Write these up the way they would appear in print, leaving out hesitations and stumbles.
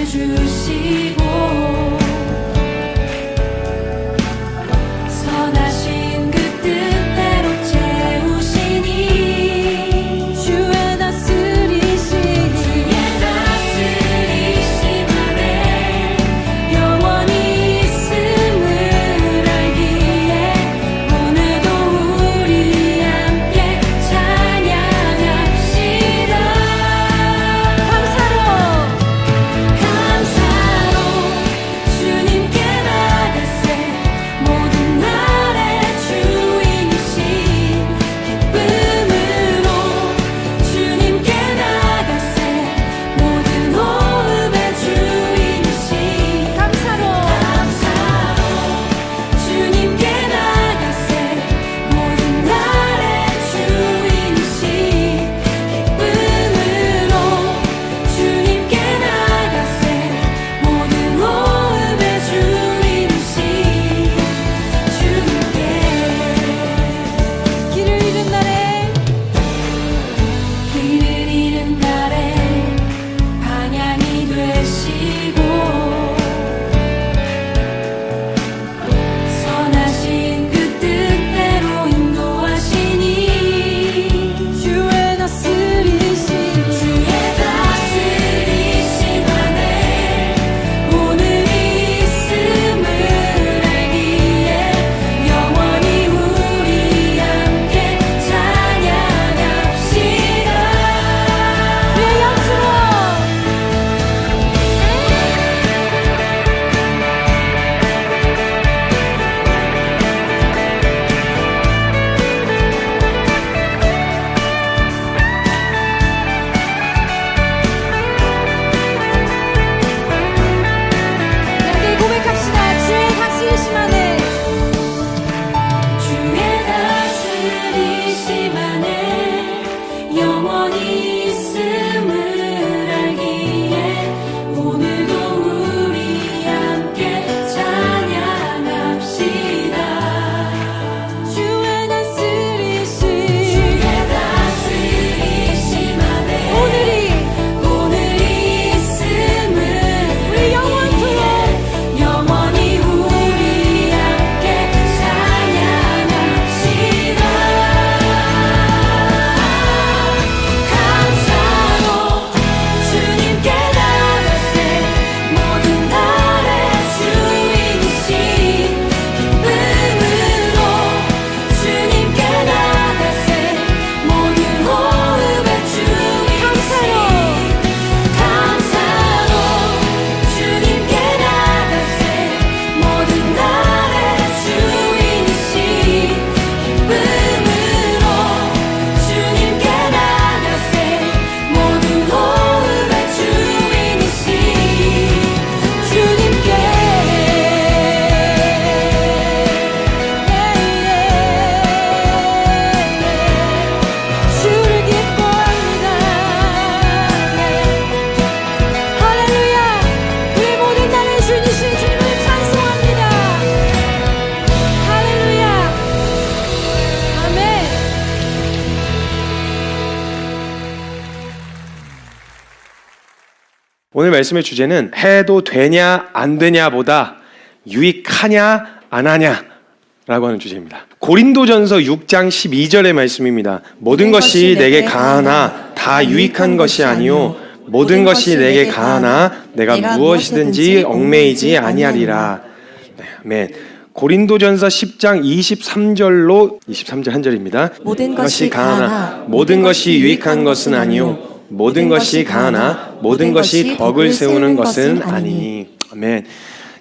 주시고 선하신 그 뜻대로 채우시니 주의 다스리심 안에 영원히 있음을 알기에 오늘도 우리 함께 찬양합시다. 감사로 주님께 나가세 모든 날의 주인이신 기쁨으로 주님께 나가세 모든 호흡의 주인이신 감사로 주님께 나가세 모든 날의 주인이신 기쁨으로 주님께 나가세 모든 호흡의 주인이신 주님께 길을 잃은 날에 방향이 되시고 선하신 그 뜻대로 인도하시니 주의 다스리심 안에 오늘이 있음을 알기에 영원히 우리 함께 찬양합시다. 주의 영수로 함께 고백합시다. 주의 다스리심 안에 영원히 있음을 알기에 오늘도 우리 함께 찬양합시다. 주의 다스리심 안에 오늘이 있음을 우리 영원히 우리 함께 찬양합시다. 감사로 주님께 나가세 모든 날의 주인이신 기쁨으로 주님께 나가세 모든 호흡의 주인이신 감사로 주님께 나가세 모든 날의 주인이신 기쁨으로 주님께 나가세 모든 호흡의 주인이신 주님께 주를 기뻐합니다. 할렐루야. 우리 모든 날의 주인이신 주님을 찬송합니다. 할렐루야. 아멘. 오늘 말씀의 주제는 해도 되냐 안 되냐보다 유익하냐 안 하냐 라고 하는 주제입니다. 고린도전서 6장 12절의 말씀입니다. 모든 것이 내게 가하나 다 유익한 것이 아니요 모든 것이 내게 가하나 내가 무엇이든지 얽매이지 아니하리라. 네, 아멘. 고린도전서 10장 23절 한 절입니다. 모든 것이 가하나 모든 것이 유익한 것은 아니요 모든 것이 가하나 모든 것이 덕을 세우는 것은 아니니. 아멘.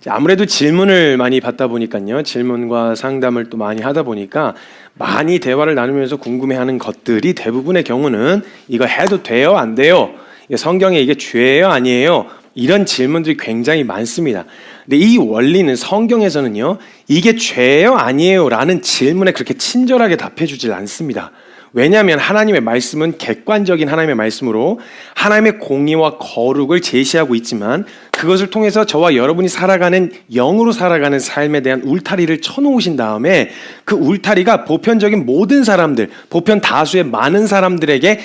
아무래도 질문을 많이 받다 보니까요, 질문과 상담을 또 많이 하다 보니까 많이 대화를 나누면서 궁금해하는 것들이 대부분의 경우는 이거 해도 돼요 안 돼요, 성경에 이게 죄예요 아니에요, 이런 질문들이 굉장히 많습니다. 근데 이 원리는 성경에서는요, 이게 죄예요 아니에요 라는 질문에 그렇게 친절하게 답해 주질 않습니다. 왜냐하면 하나님의 말씀은 객관적인 하나님의 말씀으로 하나님의 공의와 거룩을 제시하고 있지만 그것을 통해서 저와 여러분이 살아가는 영으로 살아가는 삶에 대한 울타리를 쳐놓으신 다음에 그 울타리가 보편적인 모든 사람들, 보편 다수의 많은 사람들에게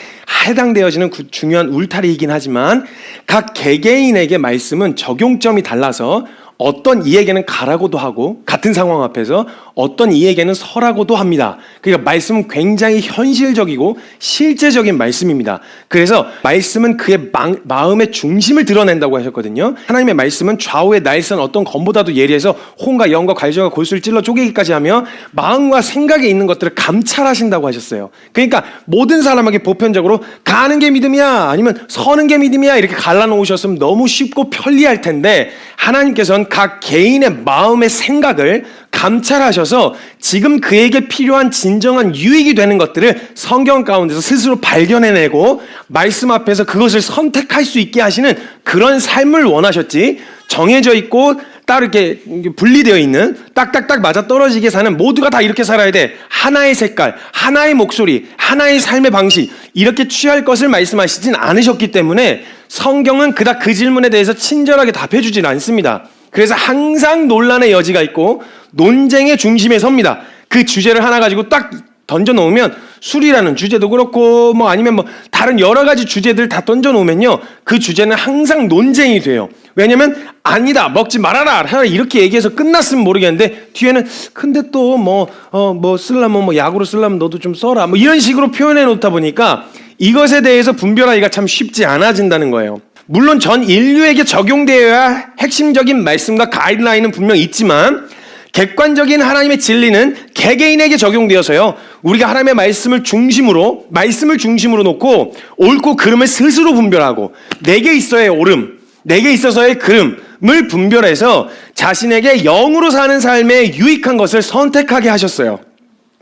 해당되어지는 중요한 울타리이긴 하지만 각 개개인에게 말씀은 적용점이 달라서 어떤 이에게는 가라고도 하고 같은 상황 앞에서 어떤 이에게는 서라고도 합니다. 그러니까 말씀은 굉장히 현실적이고 실제적인 말씀입니다. 그래서 말씀은 그의 마음의 중심을 드러낸다고 하셨거든요. 하나님의 말씀은 좌우의 날선 어떤 검보다도 예리해서 혼과 영과 갈증과 골수를 찔러 쪼개기까지 하며 마음과 생각에 있는 것들을 감찰하신다고 하셨어요. 그러니까 모든 사람에게 보편적으로 가는 게 믿음이야 아니면 서는 게 믿음이야 이렇게 갈라놓으셨으면 너무 쉽고 편리할 텐데 하나님께서는 각 개인의 마음의 생각을 감찰하셔서 지금 그에게 필요한 진정한 유익이 되는 것들을 성경 가운데서 스스로 발견해내고 말씀 앞에서 그것을 선택할 수 있게 하시는 그런 삶을 원하셨지, 정해져 있고 딱 이렇게 분리되어 있는 딱딱딱 맞아떨어지게 사는 모두가 다 이렇게 살아야 돼, 하나의 색깔, 하나의 목소리, 하나의 삶의 방식 이렇게 취할 것을 말씀하시진 않으셨기 때문에 성경은 그닥 그 질문에 대해서 친절하게 답해주진 않습니다. 그래서 항상 논란의 여지가 있고 논쟁의 중심에 섭니다. 그 주제를 하나 가지고 딱 던져놓으면 술이라는 주제도 그렇고 뭐 아니면 뭐 다른 여러 가지 주제들 다 던져놓으면요 그 주제는 항상 논쟁이 돼요. 왜냐면 아니다 먹지 말아라 이렇게 얘기해서 끝났으면 모르겠는데 뒤에는 근데 또 뭐 쓰려면 뭐 약으로 쓰려면 너도 좀 써라 뭐 이런 식으로 표현해 놓다 보니까 이것에 대해서 분별하기가 참 쉽지 않아진다는 거예요. 물론 전 인류에게 적용되어야 핵심적인 말씀과 가이드라인은 분명 있지만 객관적인 하나님의 진리는 개개인에게 적용되어서요 우리가 하나님의 말씀을 중심으로 놓고 옳고 그름을 스스로 분별하고 내게 있어야의 옳음, 내게 있어서의 그름을 분별해서 자신에게 영으로 사는 삶에 유익한 것을 선택하게 하셨어요.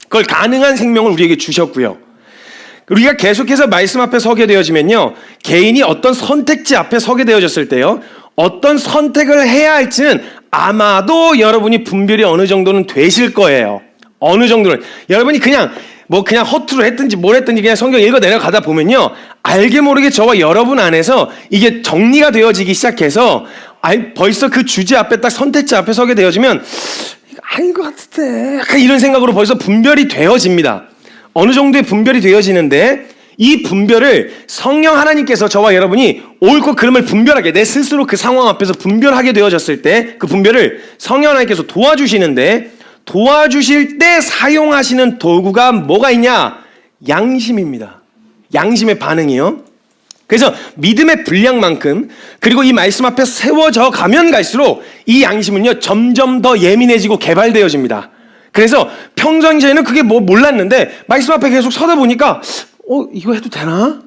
그걸 가능한 생명을 우리에게 주셨고요. 우리가 계속해서 말씀 앞에 서게 되어지면요 개인이 어떤 선택지 앞에 서게 되어졌을 때요 어떤 선택을 해야 할지는 아마도 여러분이 분별이 어느 정도는 되실 거예요. 어느 정도는 여러분이 그냥 허투루 했든지 뭘 했든지 그냥 성경 읽어 내려가다 보면요 알게 모르게 저와 여러분 안에서 이게 정리가 되어지기 시작해서 벌써 그 주제 앞에 딱 선택지 앞에 서게 되어지면 아닌 것 같은데 약간 이런 생각으로 벌써 분별이 되어집니다. 어느 정도의 분별이 되어지는데 이 분별을 성령 하나님께서 저와 여러분이 옳고 그름을 분별하게 내 스스로 그 상황 앞에서 분별하게 되어졌을 때 그 분별을 성령 하나님께서 도와주시는데 도와주실 때 사용하시는 도구가 뭐가 있냐? 양심입니다. 양심의 반응이요. 그래서 믿음의 분량만큼 그리고 이 말씀 앞에 세워져 가면 갈수록 이 양심은요 점점 더 예민해지고 개발되어집니다. 그래서 평상시에는 그게 몰랐는데 말씀 앞에 계속 서다 보니까 이거 해도 되나?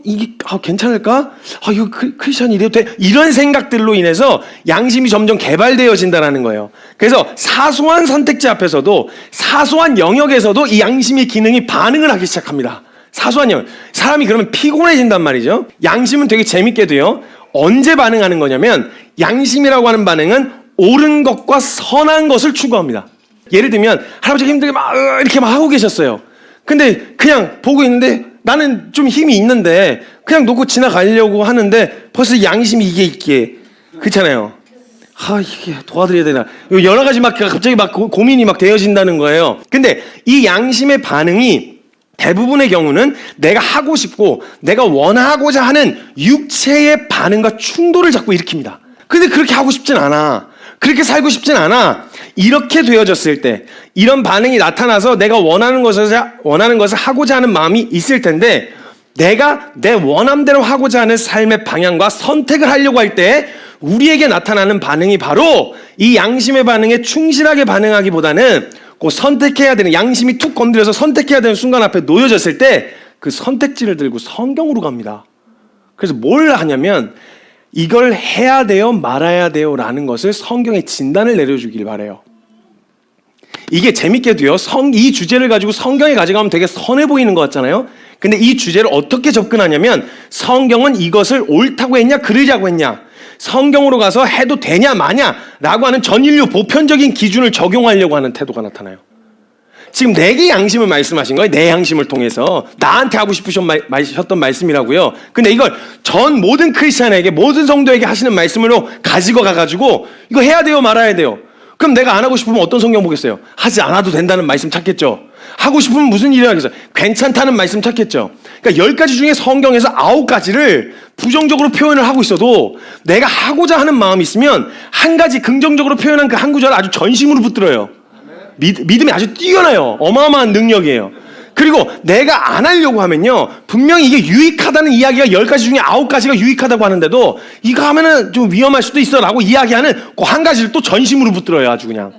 이게 괜찮을까? 이거 크리스찬이 이래도 돼? 이런 생각들로 인해서 양심이 점점 개발되어진다는 거예요. 그래서 사소한 선택지 앞에서도 사소한 영역에서도 이 양심의 기능이 반응을 하기 시작합니다. 사소한 영역. 사람이 그러면 피곤해진단 말이죠. 양심은 되게 재밌게도요. 언제 반응하는 거냐면 양심이라고 하는 반응은 옳은 것과 선한 것을 추구합니다. 예를 들면 할아버지가 힘들게 이렇게 하고 계셨어요. 근데 그냥 보고 있는데 나는 좀 힘이 있는데 그냥 놓고 지나가려고 하는데 벌써 양심이 이게 있기에 그렇잖아요. 이게 도와드려야 되나 여러 가지 갑자기 고민이 되어진다는 거예요. 근데 이 양심의 반응이 대부분의 경우는 내가 하고 싶고 내가 원하고자 하는 육체의 반응과 충돌을 자꾸 일으킵니다. 근데 그렇게 하고 싶진 않아. 그렇게 살고 싶진 않아. 이렇게 되어졌을 때 이런 반응이 나타나서 내가 원하는 것을 하고자 하는 마음이 있을 텐데 내가 내 원함대로 하고자 하는 삶의 방향과 선택을 하려고 할 때 우리에게 나타나는 반응이 바로 이 양심의 반응에 충실하게 반응하기보다는 그 선택해야 되는 양심이 툭 건드려서 선택해야 되는 순간 앞에 놓여졌을 때 그 선택지를 들고 성경으로 갑니다. 그래서 뭘 하냐면 이걸 해야 돼요 말아야 돼요 라는 것을 성경의 진단을 내려주길 바래요. 이게 재밌게도요 이 주제를 가지고 성경에 가져가면 되게 선해 보이는 것 같잖아요. 근데 이 주제를 어떻게 접근하냐면 성경은 이것을 옳다고 했냐 그르자고 했냐 성경으로 가서 해도 되냐 마냐 라고 하는 전 인류 보편적인 기준을 적용하려고 하는 태도가 나타나요. 지금 내게 양심을 말씀하신 거예요. 내 양심을 통해서 나한테 하고 싶으셨던 말씀이라고요. 근데 이걸 전 모든 크리스찬에게, 모든 성도에게 하시는 말씀으로 가지고 가가지고 이거 해야 돼요, 말아야 돼요. 그럼 내가 안 하고 싶으면 어떤 성경 보겠어요? 하지 않아도 된다는 말씀 찾겠죠. 하고 싶으면 무슨 일을 하겠어요? 괜찮다는 말씀 찾겠죠. 그러니까 10가지 중에 성경에서 9가지를 부정적으로 표현을 하고 있어도 내가 하고자 하는 마음이 있으면 한 가지 긍정적으로 표현한 그 한 구절을 아주 전심으로 붙들어요. 믿음이 아주 뛰어나요. 어마어마한 능력이에요. 그리고 내가 안 하려고 하면요, 분명히 이게 유익하다는 이야기가 10가지 중에 9가지가 유익하다고 하는데도 이거 하면은 좀 위험할 수도 있어 라고 이야기하는 그 한 가지를 또 전심으로 붙들어요. 아주 그냥.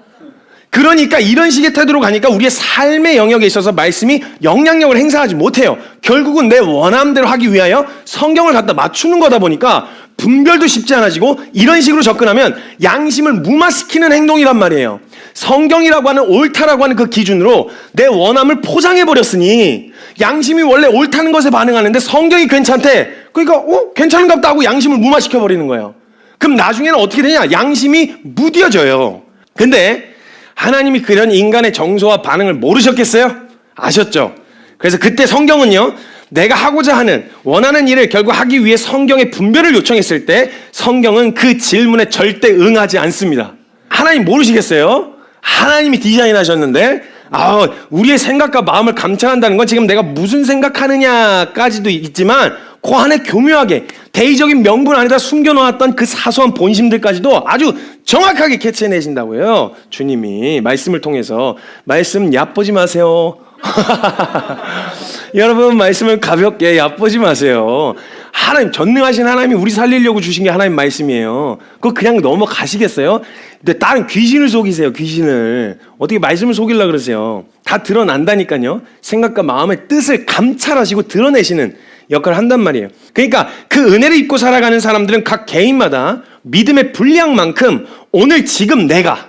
그러니까 이런 식의 태도로 가니까 우리의 삶의 영역에 있어서 말씀이 영향력을 행사하지 못해요. 결국은 내 원함대로 하기 위하여 성경을 갖다 맞추는 거다 보니까 분별도 쉽지 않아지고, 이런 식으로 접근하면 양심을 무마시키는 행동이란 말이에요. 성경이라고 하는 옳다라고 하는 그 기준으로 내 원함을 포장해버렸으니 양심이 원래 옳다는 것에 반응하는데 성경이 괜찮대. 그러니까 괜찮은가 보다 하고 양심을 무마시켜버리는 거예요. 그럼 나중에는 어떻게 되냐? 양심이 무뎌져요. 근데 하나님이 그런 인간의 정서와 반응을 모르셨겠어요? 아셨죠? 그래서 그때 성경은요, 내가 하고자 하는, 원하는 일을 결국 하기 위해 성경의 분별을 요청했을 때 성경은 그 질문에 절대 응하지 않습니다. 하나님 모르시겠어요? 하나님이 디자인하셨는데, 우리의 생각과 마음을 감찰한다는 건 지금 내가 무슨 생각하느냐까지도 있지만 그 안에 교묘하게 대의적인 명분 안에다 숨겨놓았던 그 사소한 본심들까지도 아주 정확하게 캐치해내신다고요. 주님이 말씀을 통해서. 말씀 얕보지 마세요. 여러분, 말씀을 가볍게 얕보지 마세요. 하나님, 전능하신 하나님이 우리 살리려고 주신 게 하나님 말씀이에요. 그거 그냥 넘어가시겠어요? 근데 다른 귀신을 속이세요. 귀신을. 어떻게 말씀을 속이려고 그러세요? 다 드러난다니까요. 생각과 마음의 뜻을 감찰하시고 드러내시는 역할을 한단 말이에요. 그러니까 그 은혜를 입고 살아가는 사람들은 각 개인마다 믿음의 분량만큼 오늘 지금 내가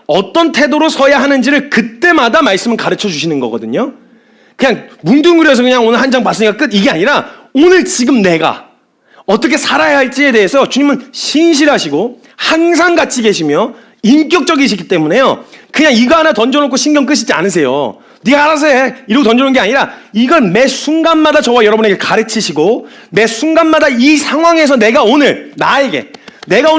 어떤 태도로 서야 하는지를 그때마다 말씀은 가르쳐 주시는 거거든요. 그냥 뭉뚱그려서 그냥 오늘 한 장 봤으니까 끝, 이게 아니라 오늘 지금 내가 어떻게 살아야 할지에 대해서 주님은 신실하시고 항상 같이 계시며 인격적이시기 때문에요, 그냥 이거 하나 던져놓고 신경 끄시지 않으세요. 네가 알아서 해 이러고 던져놓은 게 아니라 이걸 매 순간마다 저와 여러분에게 가르치시고, 매 순간마다 이 상황에서 내가 오늘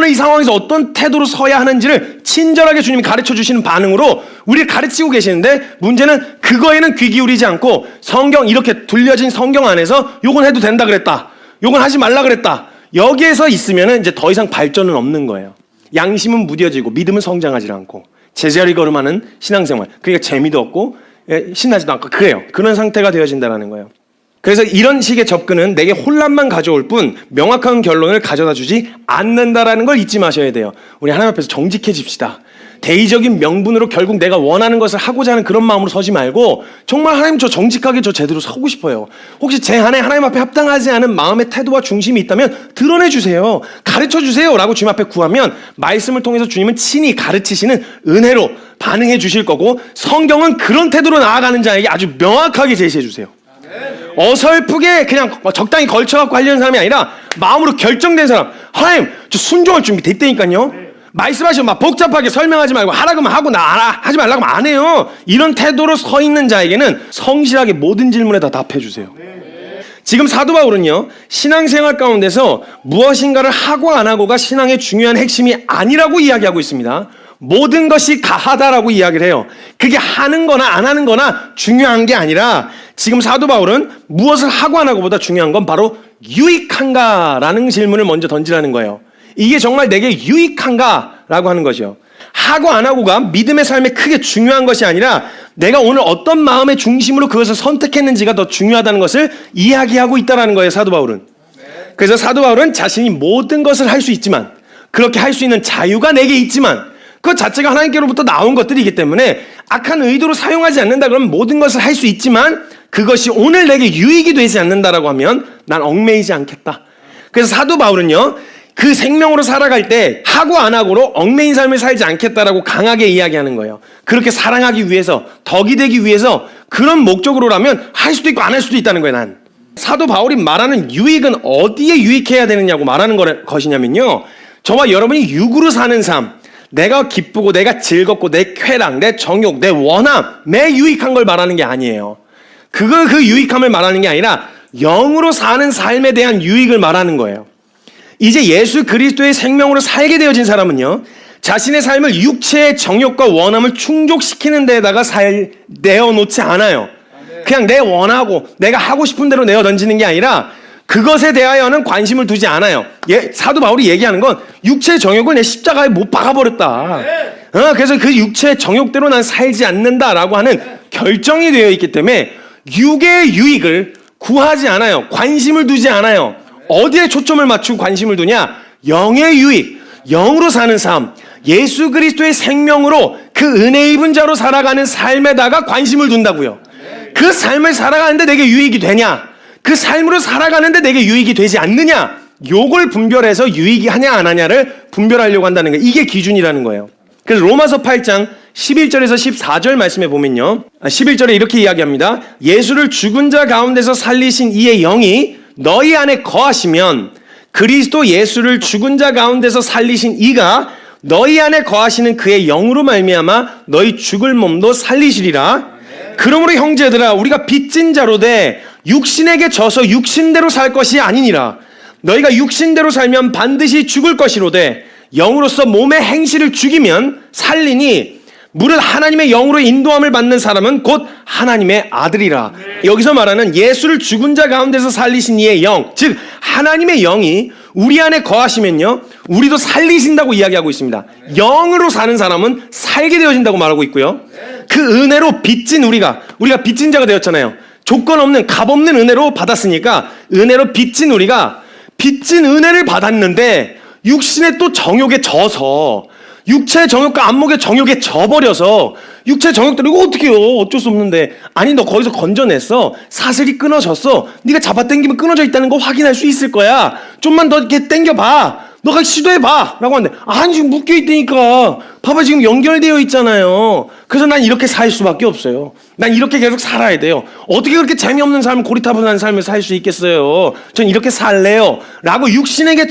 이 상황에서 어떤 태도로 서야 하는지를 친절하게 주님이 가르쳐 주시는 반응으로 우리를 가르치고 계시는데, 문제는 그거에는 귀 기울이지 않고 성경, 이렇게 둘려진 성경 안에서 요건 해도 된다 그랬다, 요건 하지 말라 그랬다, 여기에서 있으면 이제 더 이상 발전은 없는 거예요. 양심은 무뎌지고 믿음은 성장하지 않고 제자리 걸음하는 신앙생활, 그러니까 재미도 없고 신나지도 않고 그래요. 그런 상태가 되어진다는 거예요. 그래서 이런 식의 접근은 내게 혼란만 가져올 뿐 명확한 결론을 가져다 주지 않는다라는 걸 잊지 마셔야 돼요. 우리 하나님 앞에서 정직해집시다. 대의적인 명분으로 결국 내가 원하는 것을 하고자 하는 그런 마음으로 서지 말고, 정말 하나님, 저 정직하게 저 제대로 서고 싶어요. 혹시 제 안에 하나님 앞에 합당하지 않은 마음의 태도와 중심이 있다면 드러내 주세요. 가르쳐 주세요 라고 주님 앞에 구하면 말씀을 통해서 주님은 친히 가르치시는 은혜로 반응해 주실 거고, 성경은 그런 태도로 나아가는 자에게 아주 명확하게 제시해 주세요. 어설프게 그냥 적당히 걸쳐갖고 하려는 사람이 아니라 마음으로 결정된 사람. 하나님, 저 순종할 준비 됐다니까요. 말씀하시면 막 복잡하게 설명하지 말고 하라 그러면 하고 하지 말라고 하면 안 해요. 이런 태도로 서 있는 자에게는 성실하게 모든 질문에 다 답해 주세요. 지금 사도 바울은요, 신앙생활 가운데서 무엇인가를 하고 안 하고가 신앙의 중요한 핵심이 아니라고 이야기하고 있습니다. 모든 것이 가하다라고 이야기를 해요. 그게 하는 거나 안 하는 거나 중요한 게 아니라, 지금 사도 바울은 무엇을 하고 안 하고보다 중요한 건 바로 유익한가라는 질문을 먼저 던지라는 거예요. 이게 정말 내게 유익한가라고 하는 거죠. 하고 안 하고가 믿음의 삶에 크게 중요한 것이 아니라 내가 오늘 어떤 마음의 중심으로 그것을 선택했는지가 더 중요하다는 것을 이야기하고 있다는 거예요, 사도 바울은. 그래서 사도 바울은 자신이 모든 것을 할 수 있지만, 그렇게 할 수 있는 자유가 내게 있지만, 그것 자체가 하나님께로부터 나온 것들이기 때문에 악한 의도로 사용하지 않는다 그러면 모든 것을 할 수 있지만 그것이 오늘 내게 유익이 되지 않는다라고 하면 난 얽매이지 않겠다. 그래서 사도 바울은요, 그 생명으로 살아갈 때 하고 안 하고로 얽매인 삶을 살지 않겠다라고 강하게 이야기하는 거예요. 그렇게 사랑하기 위해서, 덕이 되기 위해서, 그런 목적으로라면 할 수도 있고 안 할 수도 있다는 거예요. 난 사도 바울이 말하는 유익은 어디에 유익해야 되느냐고 말하는 것이냐면요, 저와 여러분이 육으로 사는 삶, 내가 기쁘고 내가 즐겁고 내 쾌락, 내 정욕, 내 원함, 내 유익한 걸 말하는 게 아니에요. 그 유익함을 말하는 게 아니라 영으로 사는 삶에 대한 유익을 말하는 거예요. 이제 예수 그리스도의 생명으로 살게 되어진 사람은요, 자신의 삶을 육체의 정욕과 원함을 충족시키는 데에다가 내어놓지 않아요. 그냥 내 원하고 내가 하고 싶은 대로 내어 던지는 게 아니라 그것에 대하여는 관심을 두지 않아요. 사도 바울이 얘기하는 건 육체의 정욕을 내 십자가에 못 박아버렸다. 그래서 그 육체의 정욕대로 난 살지 않는다라고 하는 결정이 되어 있기 때문에 육의 유익을 구하지 않아요. 관심을 두지 않아요. 어디에 초점을 맞추고 관심을 두냐? 영의 유익, 영으로 사는 삶, 예수 그리스도의 생명으로 그 은혜 입은 자로 살아가는 삶에다가 관심을 둔다고요. 그 삶을 살아가는데 내게 유익이 되냐? 그 삶으로 살아가는데 내게 유익이 되지 않느냐? 요걸 분별해서 유익이 하냐 안 하냐를 분별하려고 한다는 거예요. 이게 기준이라는 거예요. 그래서 로마서 8장 11절에서 14절 말씀에 보면요, 11절에 이렇게 이야기합니다. 예수를 죽은 자 가운데서 살리신 이의 영이 너희 안에 거하시면 그리스도 예수를 죽은 자 가운데서 살리신 이가 너희 안에 거하시는 그의 영으로 말미암아 너희 죽을 몸도 살리시리라. 그러므로 형제들아, 우리가 빚진 자로 돼 육신에게 져서 육신대로 살 것이 아니니라. 너희가 육신대로 살면 반드시 죽을 것이로되 영으로서 몸의 행실을 죽이면 살리니 무릇 하나님의 영으로 인도함을 받는 사람은 곧 하나님의 아들이라. 여기서 말하는 예수를 죽은 자 가운데서 살리신 이의 영, 즉 하나님의 영이 우리 안에 거하시면요, 우리도 살리신다고 이야기하고 있습니다. 영으로 사는 사람은 살게 되어진다고 말하고 있고요, 그 은혜로 빚진 우리가 빚진 자가 되었잖아요. 조건 없는 값 없는 은혜로 받았으니까 은혜로 빚진 우리가 빚진 은혜를 받았는데 육신의 또 정욕에 져서 육체의 정욕과 안목의 정욕에 져버려서 육체의 정욕대로 이거 어떻게 해요? 어쩔 수 없는데. 아니 너 거기서 건져냈어. 사슬이 끊어졌어. 네가 잡아당기면 끊어져 있다는 거 확인할 수 있을 거야. 좀만 더 이렇게 당겨봐. 너가 시도해봐 라고 하는데 아니 지금 묶여있다니까. 봐봐 지금 연결되어 있잖아요. 그래서 난 이렇게 살 수밖에 없어요. 난 이렇게 계속 살아야 돼요. 어떻게 그렇게 재미없는 삶, 고리타분한 삶을 살 수 있겠어요? 전 이렇게 살래요 라고 육신에게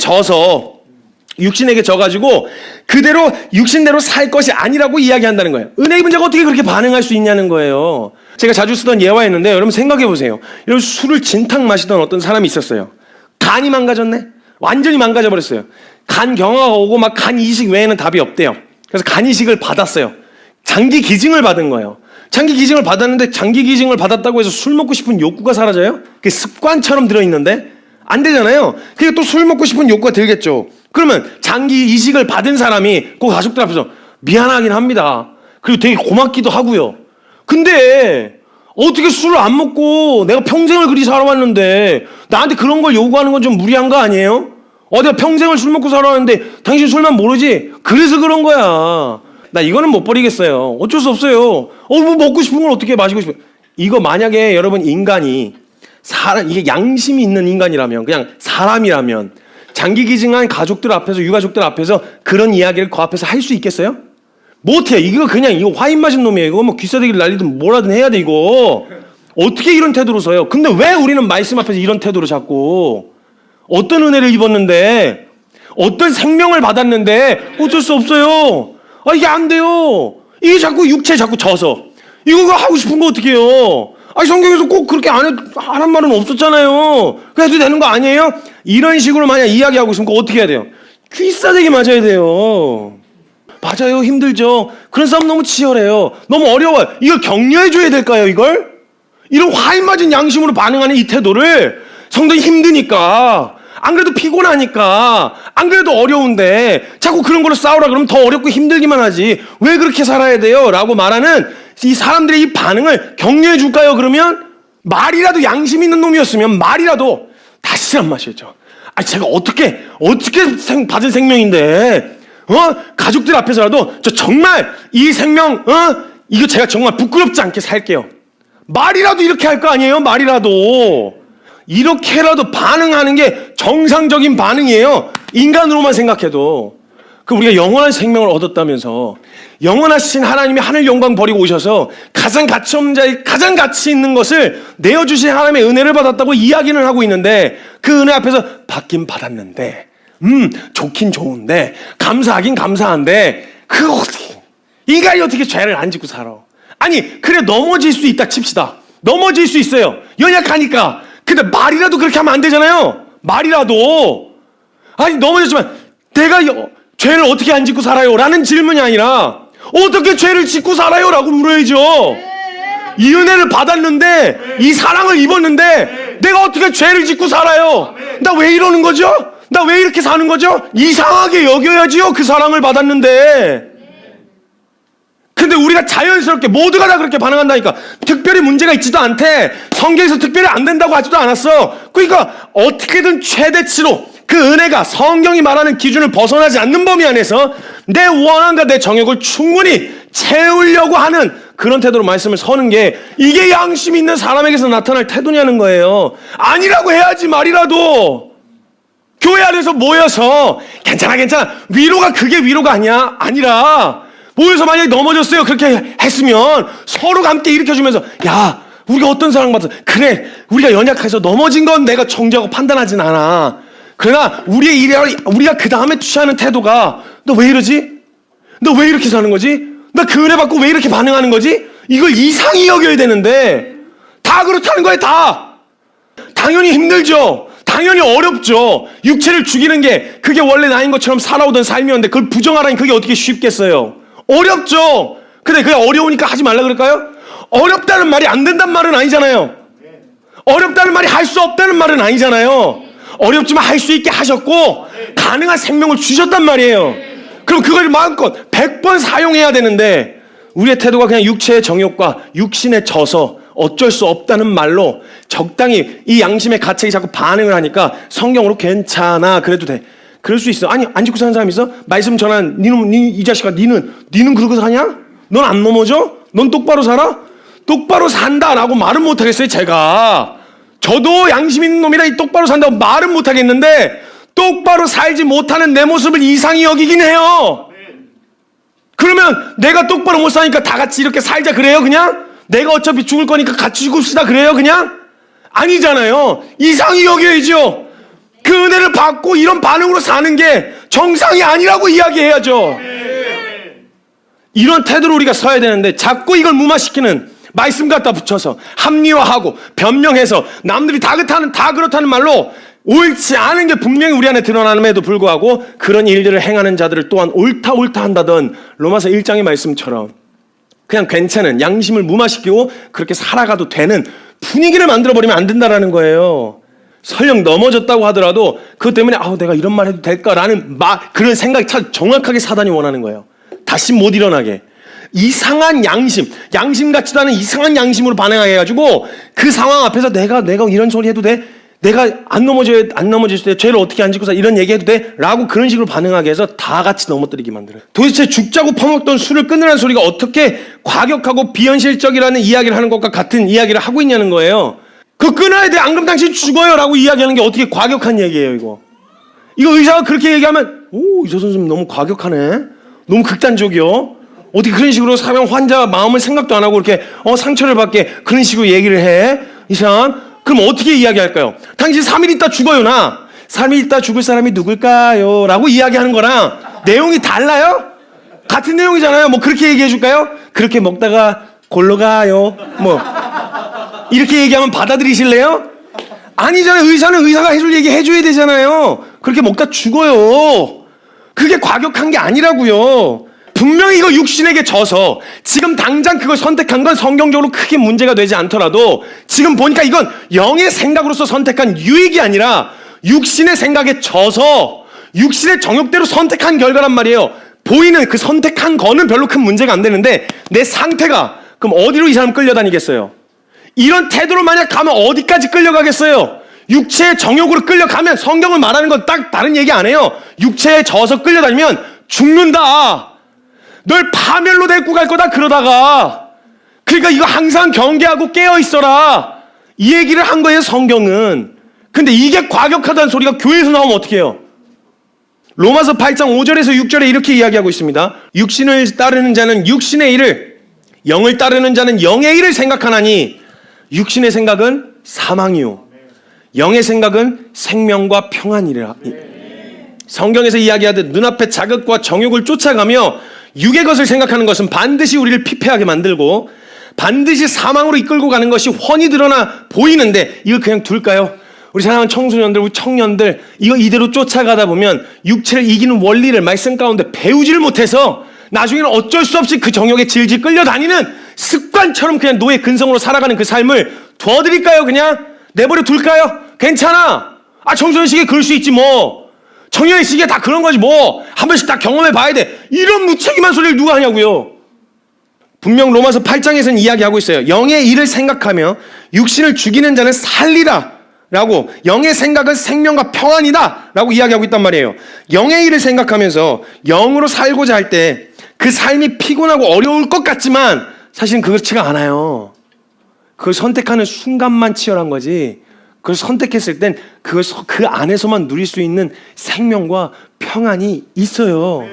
져가지고 그대로 육신대로 살 것이 아니라고 이야기한다는 거예요. 은혜 입은 자가 어떻게 그렇게 반응할 수 있냐는 거예요. 제가 자주 쓰던 예화였는데 여러분 생각해 보세요. 여러분 술을 진탕 마시던 어떤 사람이 있었어요. 간이 망가졌네. 완전히 망가져버렸어요. 간 경화가 오고 막 간 이식 외에는 답이 없대요. 그래서 간 이식을 받았어요. 장기 기증을 받은 거예요. 장기 기증을 받았는데 장기 기증을 받았다고 해서 술 먹고 싶은 욕구가 사라져요? 그게 습관처럼 들어있는데 안 되잖아요. 그게 또 술 먹고 싶은 욕구가 들겠죠. 그러면 장기 이식을 받은 사람이 그 가족들 앞에서 미안하긴 합니다. 그리고 되게 고맙기도 하고요. 근데 어떻게 술을 안 먹고 내가 평생을 그리 살아왔는데 나한테 그런 걸 요구하는 건 좀 무리한 거 아니에요? 내가 평생을 술 먹고 살아왔는데 당신 술만 모르지? 그래서 그런 거야. 나 이거는 못 버리겠어요. 어쩔 수 없어요. 뭐 먹고 싶은 걸 어떻게 마시고 싶어요? 이거 만약에 여러분 인간이 이게 양심이 있는 인간이라면, 그냥 사람이라면 장기 기증한 가족들 앞에서, 유가족들 앞에서 그런 이야기를 그 앞에서 할 수 있겠어요? 못해요. 이거 화인 맞은 놈이에요. 이거 뭐 귀싸대기를 날리든 뭐라든 해야 돼, 이거. 어떻게 이런 태도로 서요? 근데 왜 우리는 말씀 앞에서 이런 태도로 자꾸, 어떤 은혜를 입었는데, 어떤 생명을 받았는데, 어쩔 수 없어요. 이게 안 돼요. 이게 자꾸 육체에 자꾸 져서. 이거 하고 싶은 거 어떻게 해요? 성경에서 꼭 그렇게 하란 말은 없었잖아요. 그래도 되는 거 아니에요? 이런 식으로 만약 이야기하고 있으면 어떻게 해야 돼요? 귀싸대기 맞아야 돼요. 맞아요. 힘들죠. 그런 싸움 너무 치열해요. 너무 어려워요. 이걸 격려해줘야 될까요, 이걸? 이런 화인 맞은 양심으로 반응하는 이 태도를 성도는 힘드니까, 안 그래도 피곤하니까, 안 그래도 어려운데 자꾸 그런 걸로 싸우라 그러면 더 어렵고 힘들기만 하지. 왜 그렇게 살아야 돼요? 라고 말하는 이 사람들의 이 반응을 격려해 줄까요? 그러면 말이라도 양심 있는 놈이었으면 말이라도 다시 안 마셨죠. 제가 어떻게 받은 생명인데, 가족들 앞에서라도 저 정말 이 생명, 이거 제가 정말 부끄럽지 않게 살게요. 말이라도 이렇게 할 거 아니에요? 말이라도. 이렇게라도 반응하는 게 정상적인 반응이에요. 인간으로만 생각해도. 우리가 영원한 생명을 얻었다면서, 영원하신 하나님이 하늘 영광 버리고 오셔서 가장 가치 없는 자의 가장 가치 있는 것을 내어주신 하나님의 은혜를 받았다고 이야기는 하고 있는데, 그 은혜 앞에서 받긴 받았는데, 좋긴 좋은데, 감사하긴 감사한데, 그거 어떻게 인간이 어떻게 죄를 안 짓고 살아? 아니 그래 넘어질 수 있다 칩시다. 넘어질 수 있어요. 연약하니까. 근데 말이라도 그렇게 하면 안 되잖아요. 말이라도. 아니 넘어졌지만 내가 죄를 어떻게 안 짓고 살아요? 라는 질문이 아니라 어떻게 죄를 짓고 살아요? 라고 물어야죠. 이 은혜를 받았는데 이 사랑을 입었는데 내가 어떻게 죄를 짓고 살아요? 나 왜 이러는 거죠? 나 왜 이렇게 사는 거죠? 이상하게 여겨야지요. 그 사랑을 받았는데. 근데 우리가 자연스럽게 모두가 다 그렇게 반응한다니까. 특별히 문제가 있지도 않대. 성경에서 특별히 안 된다고 하지도 않았어. 그러니까 어떻게든 최대치로 그 은혜가 성경이 말하는 기준을 벗어나지 않는 범위 안에서 내 원한과 내 정욕을 충분히 채우려고 하는 그런 태도로 말씀을 서는 게 이게 양심 있는 사람에게서 나타날 태도냐는 거예요. 아니라고 해야지 말이라도. 교회 안에서 모여서 괜찮아 위로가 그게 위로가 아니야. 아니라 모여서 만약에 넘어졌어요. 그렇게 했으면 서로가 함께 일으켜주면서 야 우리가 어떤 사랑받았어. 그래 우리가 연약해서 넘어진 건 내가 정죄하고 판단하진 않아. 그러나 우리가 그 다음에 취하는 태도가 너 왜 이러지? 너 왜 이렇게 사는 거지? 나 그 은혜 받고 왜 이렇게 반응하는 거지? 이걸 이상히 여겨야 되는데 다 그렇다는 거예요. 다. 당연히 힘들죠. 당연히 어렵죠. 육체를 죽이는 게 그게 원래 나인 것처럼 살아오던 삶이었는데 그걸 부정하라니 그게 어떻게 쉽겠어요. 어렵죠. 근데 그게 어려우니까 하지 말라 그럴까요? 어렵다는 말이 안 된다는 말은 아니잖아요. 어렵다는 말이 할 수 없다는 말은 아니잖아요. 어렵지만 할 수 있게 하셨고 가능한 생명을 주셨단 말이에요. 그럼 그걸 마음껏 100번 사용해야 되는데 우리의 태도가 그냥 육체의 정욕과 육신에 져서 어쩔 수 없다는 말로 적당히 이 양심의 가책이 자꾸 반응을 하니까 성경으로 괜찮아 그래도 돼. 그럴 수 있어. 아니 안 짓고 사는 사람 있어? 말씀 전한 이 자식아 니는 그러고 사냐? 넌 안 넘어져? 넌 똑바로 살아? 똑바로 산다라고 말은 못하겠어요. 제가 저도 양심 있는 놈이라 이 똑바로 산다고 말은 못하겠는데 똑바로 살지 못하는 내 모습을 이상히 여기긴 해요. 그러면 내가 똑바로 못 사니까 다 같이 이렇게 살자 그래요 그냥? 내가 어차피 죽을 거니까 같이 죽읍시다 그래요 그냥? 아니잖아요. 이상히 여겨야죠. 그 은혜를 받고 이런 반응으로 사는 게 정상이 아니라고 이야기해야죠. 이런 태도로 우리가 서야 되는데 자꾸 이걸 무마시키는 말씀 갖다 붙여서 합리화하고 변명해서 남들이 다 그렇다는 말로 옳지 않은 게 분명히 우리 안에 드러나는에도 불구하고 그런 일들을 행하는 자들을 또한 옳다 한다던 로마서 1장의 말씀처럼 그냥 괜찮은 양심을 무마시키고 그렇게 살아가도 되는 분위기를 만들어버리면 안 된다라는 거예요. 설령 넘어졌다고 하더라도 그것 때문에 내가 이런 말 해도 될까라는 그런 생각이 참 정확하게 사단이 원하는 거예요. 다시 못 일어나게. 이상한 양심 같지도 않은 이상한 양심으로 반응하게 해가지고 그 상황 앞에서 내가 이런 소리 해도 돼? 내가 안 넘어질 때 죄를 어떻게 안 짓고 이런 얘기 해도 돼? 라고 그런 식으로 반응하게 해서 다 같이 넘어뜨리게 만들어요. 도대체 죽자고 퍼먹던 술을 끊으라는 소리가 어떻게 과격하고 비현실적이라는 이야기를 하는 것과 같은 이야기를 하고 있냐는 거예요. 그거 끊어야 돼. 안 그러면 당신 죽어요. 라고 이야기하는 게 어떻게 과격한 얘기예요, 이거. 이거 의사가 그렇게 얘기하면, 의사 선생님 너무 과격하네. 너무 극단적이요. 어떻게 그런 식으로 환자 마음을 생각도 안 하고 이렇게, 상처를 받게 그런 식으로 얘기를 해. 이 사람. 그럼 어떻게 이야기할까요? 당신 3일 있다 죽어요, 나. 3일 있다 죽을 사람이 누굴까요? 라고 이야기하는 거랑 내용이 달라요? 같은 내용이잖아요. 뭐 그렇게 얘기해 줄까요? 그렇게 먹다가 골로 가요. 이렇게 얘기하면 받아들이실래요? 아니잖아요. 의사는 의사가 해줄 얘기 해줘야 되잖아요. 그렇게 먹다 죽어요. 그게 과격한 게 아니라고요. 분명히 이거 육신에게 져서 지금 당장 그걸 선택한 건 성경적으로 크게 문제가 되지 않더라도 지금 보니까 이건 영의 생각으로서 선택한 유익이 아니라 육신의 생각에 져서 육신의 정욕대로 선택한 결과란 말이에요. 보이는 그 선택한 거는 별로 큰 문제가 안 되는데 내 상태가 그럼 어디로 이 사람 끌려다니겠어요? 이런 태도로 만약 가면 어디까지 끌려가겠어요? 육체의 정욕으로 끌려가면 성경을 말하는 건 딱 다른 얘기 안 해요. 육체에 져서 끌려다니면 죽는다. 널 파멸로 데리고 갈 거다 그러다가. 그러니까 이거 항상 경계하고 깨어 있어라. 이 얘기를 한 거예요 성경은. 근데 이게 과격하다는 소리가 교회에서 나오면 어떻게 해요? 로마서 8장 5절에서 6절에 이렇게 이야기하고 있습니다. 육신을 따르는 자는 육신의 일을, 영을 따르는 자는 영의 일을 생각하나니 육신의 생각은 사망이요 영의 생각은 생명과 평안이라. 성경에서 이야기하듯 눈앞의 자극과 정욕을 쫓아가며 육의 것을 생각하는 것은 반드시 우리를 피폐하게 만들고 반드시 사망으로 이끌고 가는 것이 훤히 드러나 보이는데 이거 그냥 둘까요? 우리 사랑하는 청소년들, 우리 청년들 이거 이대로 쫓아가다 보면 육체를 이기는 원리를 말씀 가운데 배우지를 못해서 나중에는 어쩔 수 없이 그 정욕에 질질 끌려다니는 습관처럼 그냥 노예 근성으로 살아가는 그 삶을 두어드릴까요? 그냥 내버려 둘까요? 괜찮아. 청소년 시기에 그럴 수 있지 뭐. 청년의 시기에 다 그런 거지 뭐. 한 번씩 다 경험해 봐야 돼. 이런 무책임한 소리를 누가 하냐고요. 분명 로마서 8장에서는 이야기하고 있어요. 영의 일을 생각하며 육신을 죽이는 자는 살리라 라고, 영의 생각은 생명과 평안이다 라고 이야기하고 있단 말이에요. 영의 일을 생각하면서 영으로 살고자 할 때 그 삶이 피곤하고 어려울 것 같지만 사실은 그렇지가 않아요. 그걸 선택하는 순간만 치열한 거지, 그걸 선택했을 땐 그 안에서만 누릴 수 있는 생명과 평안이 있어요.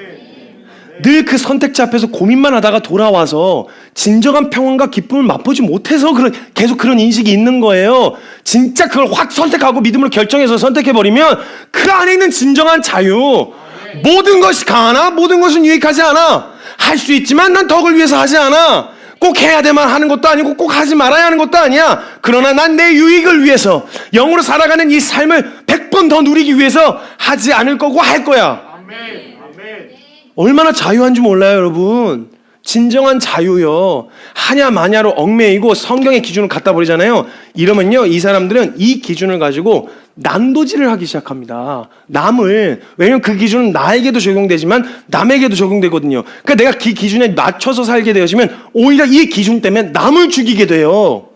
늘 그 선택지 앞에서 고민만 하다가 돌아와서 진정한 평안과 기쁨을 맛보지 못해서 계속 그런 인식이 있는 거예요. 진짜 그걸 확 선택하고 믿음으로 결정해서 선택해버리면 그 안에 있는 진정한 자유, 모든 것이 강하나 모든 것은 유익하지 않아. 할 수 있지만 난 덕을 위해서 하지 않아. 꼭 해야 돼만 하는 것도 아니고 꼭 하지 말아야 하는 것도 아니야. 그러나 난 내 유익을 위해서 영으로 살아가는 이 삶을 100번 더 누리기 위해서 하지 않을 거고 할 거야. 얼마나 자유한 줄 몰라요, 여러분. 진정한 자유요. 하냐 마냐로 얽매이고 성경의 기준을 갖다 버리잖아요. 이러면요, 이 사람들은 이 기준을 가지고 난도질을 하기 시작합니다. 왜냐면 그 기준은 나에게도 적용되지만 남에게도 적용되거든요. 그러니까 내가 그 기준에 맞춰서 살게 되어지면 오히려 이 기준 때문에 남을 죽이게 돼요.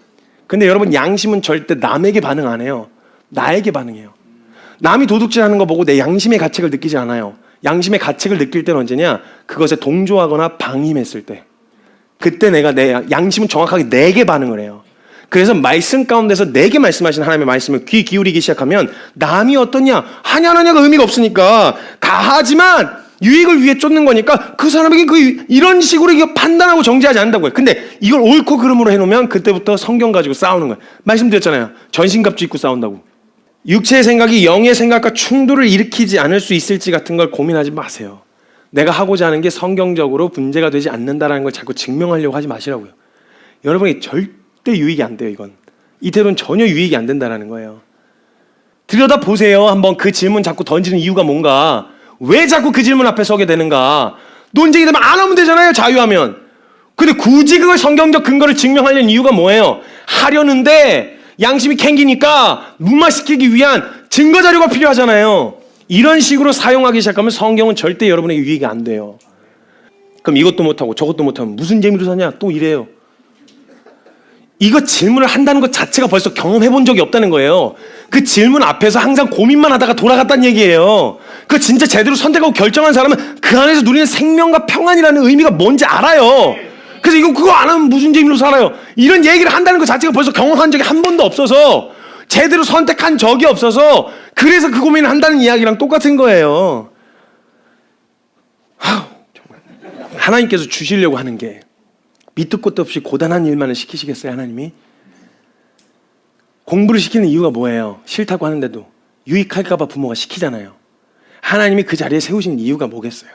근데 여러분, 양심은 절대 남에게 반응 안 해요. 나에게 반응해요. 남이 도둑질하는 거 보고 내 양심의 가책을 느끼지 않아요. 양심의 가책을 느낄 때는 언제냐? 그것에 동조하거나 방임했을 때. 그때 내 양심은 정확하게 내게 반응을 해요. 그래서 말씀 가운데서 내게 말씀하신 하나님의 말씀을 귀 기울이기 시작하면 남이 어떠냐, 하냐 안 하냐가 의미가 없으니까, 가하지만 유익을 위해 쫓는 거니까 그 사람에게 이런 식으로 이거 판단하고 정죄하지 않는다고요. 근데 이걸 옳고 그름으로 해놓으면 그때부터 성경 가지고 싸우는 거예요. 말씀드렸잖아요. 전신갑주 입고 싸운다고. 육체의 생각이 영의 생각과 충돌을 일으키지 않을 수 있을지 같은 걸 고민하지 마세요. 내가 하고자 하는 게 성경적으로 문제가 되지 않는다는 걸 자꾸 증명하려고 하지 마시라고요. 여러분이 절대 유익이 안 돼요. 이대로는 전혀 유익이 안 된다는 거예요. 들여다보세요. 한번 그 질문 자꾸 던지는 이유가 뭔가, 왜 자꾸 그 질문 앞에 서게 되는가. 논쟁이 되면 안 하면 되잖아요, 자유하면. 근데 굳이 그걸 성경적 근거를 증명하려는 이유가 뭐예요? 하려는데 양심이 캥기니까 문마시키기 위한 증거 자료가 필요하잖아요. 이런 식으로 사용하기 시작하면 성경은 절대 여러분에게 유익이 안 돼요. 그럼 이것도 못하고 저것도 못하면 무슨 재미로 사냐? 또 이래요. 이거 질문을 한다는 것 자체가 벌써 경험해 본 적이 없다는 거예요. 그 질문 앞에서 항상 고민만 하다가 돌아갔다는 얘기예요. 그 진짜 제대로 선택하고 결정한 사람은 그 안에서 누리는 생명과 평안이라는 의미가 뭔지 알아요. 그래서 그거 안 하면 무슨 재미로 살아요? 이런 얘기를 한다는 것 자체가 벌써 경험한 적이 한 번도 없어서, 제대로 선택한 적이 없어서, 그래서 그 고민을 한다는 이야기랑 똑같은 거예요. 정말. 하나님께서 주시려고 하는 게 밑도 끝도 없이 고단한 일만을 시키시겠어요, 하나님이? 공부를 시키는 이유가 뭐예요? 싫다고 하는데도 유익할까 봐 부모가 시키잖아요. 하나님이 그 자리에 세우시는 이유가 뭐겠어요?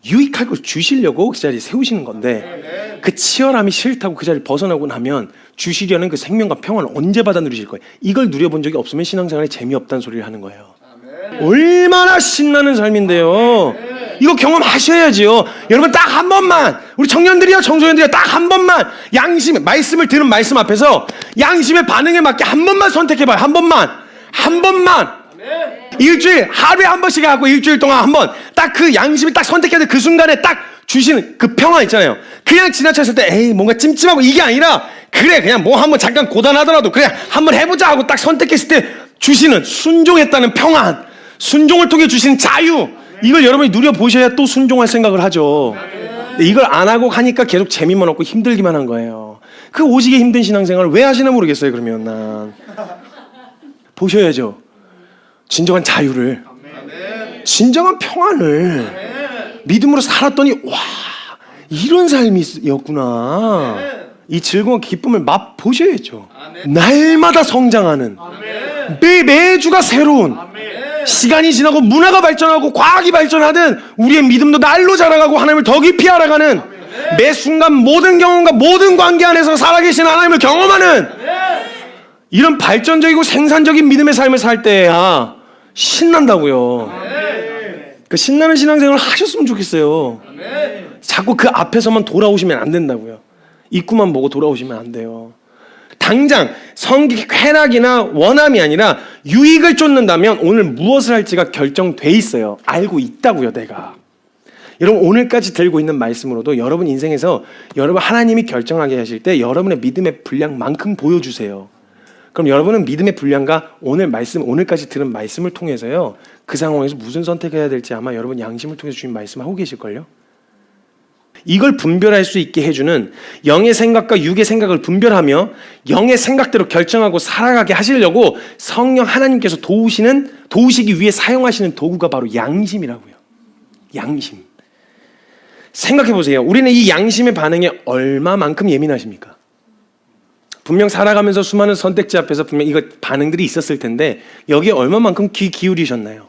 유익할 걸 주시려고 그 자리에 세우시는 건데, 그 치열함이 싫다고 그 자리를 벗어나고 나면 주시려는 그 생명과 평안을 언제 받아 누리실 거예요? 이걸 누려본 적이 없으면 신앙생활에 재미없다는 소리를 하는 거예요. 얼마나 신나는 삶인데요. 이거 경험하셔야지요. 여러분, 딱 한 번만, 우리 청년들이요, 청소년들이요, 딱 한 번만 말씀을 들은 말씀 앞에서 양심의 반응에 맞게 한 번만 선택해봐요. 한 번만. 일주일 하루에 한 번씩 하고 일주일 동안 한 번 딱 그 양심이 딱 선택해야 돼. 그 순간에 딱 주시는 그 평화 있잖아요. 그냥 지나쳤을 때 에이 뭔가 찜찜하고 이게 아니라, 그래 그냥 뭐 한번 잠깐 고단하더라도 그래 한번 해보자 하고 딱 선택했을 때 주시는 순종했다는 평안, 순종을 통해 주시는 자유, 이걸 여러분이 누려보셔야 또 순종할 생각을 하죠. 이걸 안 하고 하니까 계속 재미만 없고 힘들기만 한 거예요. 그 오지게 힘든 신앙생활을 왜 하시나 모르겠어요. 그러면 난 보셔야죠. 진정한 자유를, 진정한 평안을 믿음으로 살았더니 와, 이런 삶이었구나. 이 즐거운 기쁨을 맛보셔야죠. 날마다 성장하는, 매주가 새로운 시간이 지나고 문화가 발전하고 과학이 발전하든 우리의 믿음도 날로 자라가고 하나님을 더 깊이 알아가는 매 순간 모든 경험과 모든 관계 안에서 살아계신 하나님을 경험하는 이런 발전적이고 생산적인 믿음의 삶을 살 때야 신난다고요. 그 신나는 신앙생활을 하셨으면 좋겠어요. 자꾸 그 앞에서만 돌아오시면 안 된다고요. 입구만 보고 돌아오시면 안 돼요. 당장 쾌락이나 원함이 아니라 유익을 쫓는다면 오늘 무엇을 할지가 결정돼 있어요. 알고 있다고요, 내가. 여러분 오늘까지 들고 있는 말씀으로도 여러분 인생에서 여러분 하나님이 결정하게 하실 때 여러분의 믿음의 분량만큼 보여주세요. 그럼 여러분은 믿음의 분량과 오늘까지 들은 말씀을 통해서요, 그 상황에서 무슨 선택해야 될지 아마 여러분 양심을 통해서 주신 말씀하고 계실걸요. 이걸 분별할 수 있게 해주는 영의 생각과 육의 생각을 분별하며 영의 생각대로 결정하고 살아가게 하시려고 성령 하나님께서 도우시기 위해 사용하시는 도구가 바로 양심이라고요. 양심. 생각해 보세요. 우리는 이 양심의 반응에 얼마만큼 예민하십니까? 분명 살아가면서 수많은 선택지 앞에서 분명 이거 반응들이 있었을 텐데 여기에 얼마만큼 귀 기울이셨나요?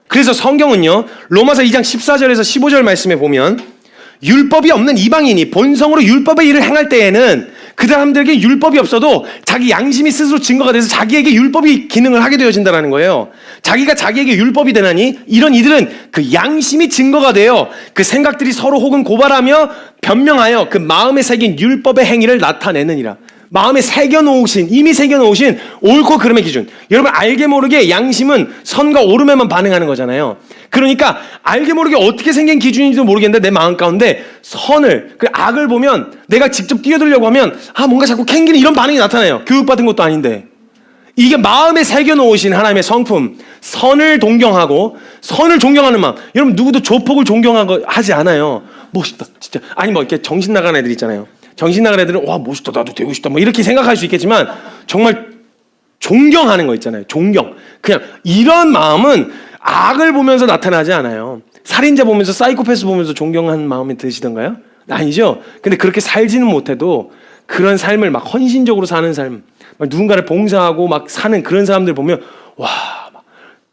그래서 성경은요, 로마서 2장 14절에서 15절 말씀에 보면 율법이 없는 이방인이 본성으로 율법의 일을 행할 때에는 그 사람들에게 율법이 없어도 자기 양심이 스스로 증거가 돼서 자기에게 율법이 기능을 하게 되어진다는 거예요. 자기가 자기에게 율법이 되나니 이런 이들은 그 양심이 증거가 되어 그 생각들이 서로 혹은 고발하며 변명하여 그 마음에 새긴 율법의 행위를 나타내느니라. 마음에 이미 새겨놓으신 옳고 그름의 기준. 여러분 알게 모르게 양심은 선과 옳음에만 반응하는 거잖아요. 그러니까 알게 모르게 어떻게 생긴 기준인지도 모르겠는데 내 마음 가운데 악을 보면 내가 직접 뛰어들려고 하면 뭔가 자꾸 캥기는 이런 반응이 나타나요. 교육받은 것도 아닌데. 이게 마음에 새겨놓으신 하나님의 성품, 선을 동경하고 선을 존경하는 마음. 여러분 누구도 조폭을 존경하지 않아요. 멋있다 진짜. 아니 이렇게 정신 나간 애들 있잖아요. 정신 나간 애들은 와 멋있다 나도 되고 싶다 이렇게 생각할 수 있겠지만 정말 존경하는 거 있잖아요. 존경. 그냥 이런 마음은 악을 보면서 나타나지 않아요. 살인자 보면서 사이코패스 보면서 존경하는 마음이 드시던가요? 아니죠. 근데 그렇게 살지는 못해도 그런 삶을 막 헌신적으로 사는 삶, 막 누군가를 봉사하고 막 사는 그런 사람들 보면 와 막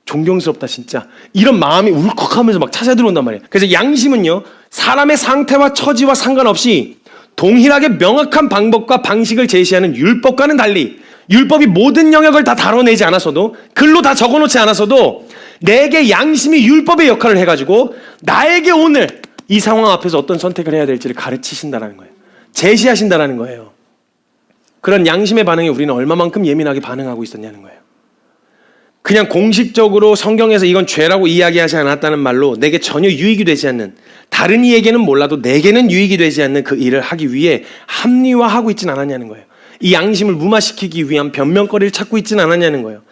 존경스럽다 진짜. 이런 마음이 울컥하면서 막 찾아 들어온단 말이에요. 그래서 양심은요, 사람의 상태와 처지와 상관없이 동일하게 명확한 방법과 방식을 제시하는 율법과는 달리 율법이 모든 영역을 다 다뤄내지 않았어도 글로 다 적어놓지 않았어도 내게 양심이 율법의 역할을 해가지고 나에게 오늘 이 상황 앞에서 어떤 선택을 해야 될지를 가르치신다는 거예요. 제시하신다는 거예요. 그런 양심의 반응에 우리는 얼마만큼 예민하게 반응하고 있었냐는 거예요. 그냥 공식적으로 성경에서 이건 죄라고 이야기하지 않았다는 말로 내게 전혀 유익이 되지 않는, 다른 이에게는 몰라도 내게는 유익이 되지 않는 그 일을 하기 위해 합리화하고 있진 않았냐는 거예요. 이 양심을 무마시키기 위한 변명거리를 찾고 있진 않았냐는 거예요.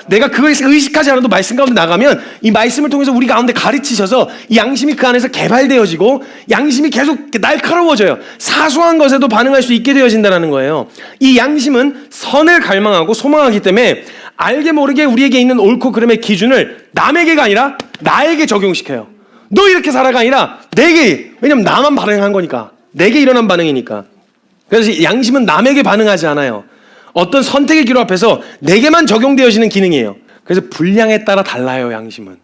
내가 그걸 의식하지 않아도 말씀 가운데 나가면 이 말씀을 통해서 우리 가운데 가르치셔서 이 양심이 그 안에서 개발되어지고 양심이 계속 날카로워져요. 사소한 것에도 반응할 수 있게 되어진다는 거예요. 이 양심은 선을 갈망하고 소망하기 때문에 알게 모르게 우리에게 있는 옳고 그름의 기준을 남에게가 아니라 나에게 적용시켜요. 너 이렇게 살아가 아니라 내게, 왜냐면 나만 반응한 거니까, 내게 일어난 반응이니까. 그래서 양심은 남에게 반응하지 않아요. 어떤 선택의 기로 앞에서 내게만 적용되어지는 기능이에요. 그래서 분량에 따라 달라요, 양심은.